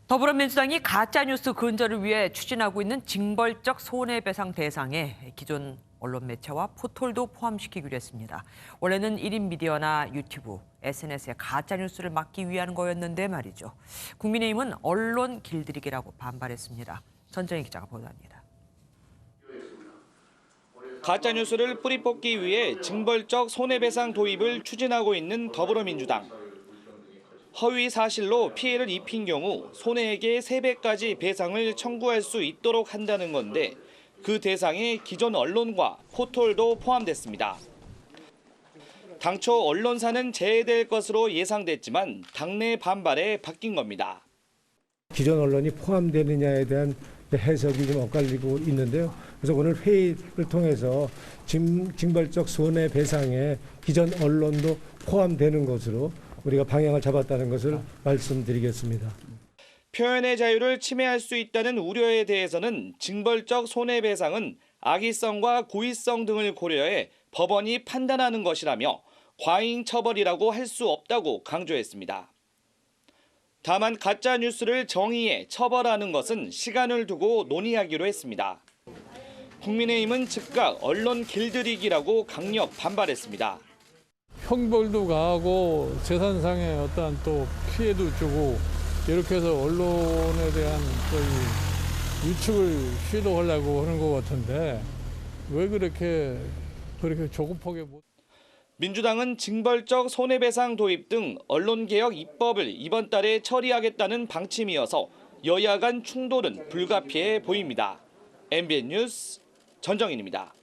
더불어민주당이 가짜뉴스 근절을 위해 추진하고 있는 징벌적 손해배상 대상에 기존 언론 매체와 포털도 포함시키기로 했습니다. 원래는 1인 미디어나 유튜브, SNS에 가짜뉴스를 막기 위한 거였는데 말이죠. 국민의힘은 언론 길들이기라고 반발했습니다. 전정희 기자가 보도합니다. 가짜뉴스를 뿌리 뽑기 위해 징벌적 손해배상 도입을 추진하고 있는 더불어민주당. 허위 사실로 피해를 입힌 경우 손해액의 3배까지 배상을 청구할 수 있도록 한다는 건데 그 대상에 기존 언론과 포털도 포함됐습니다. 당초 언론사는 제외될 것으로 예상됐지만 당내 반발에 바뀐 겁니다. 기존 언론이 포함되느냐에 대한 해석이 좀 엇갈리고 있는데요. 그래서 오늘 회의를 통해서 징벌적 손해배상에 기존 언론도 포함되는 것으로 우리가 방향을 잡았다는 것을 말씀드리겠습니다. 표현의 자유를 침해할 수 있다는 우려에 대해서는 징벌적 손해배상은 악의성과 고의성 등을 고려해 법원이 판단하는 것이라며 과잉 처벌이라고 할 수 없다고 강조했습니다. 다만 가짜 뉴스를 정의해 처벌하는 것은 시간을 두고 논의하기로 했습니다. 국민의힘은 즉각 언론 길들이기라고 강력 반발했습니다. 형벌도 가하고 재산상의 어떠한 또 피해도 주고 이렇게 해서 언론에 대한 위축을 시도하려고 하는 것 같은데 왜 그렇게 조급하게 민주당은 징벌적 손해배상 도입 등 언론개혁 입법을 이번 달에 처리하겠다는 방침이어서 여야 간 충돌은 불가피해 보입니다. MBN 뉴스 전정인입니다.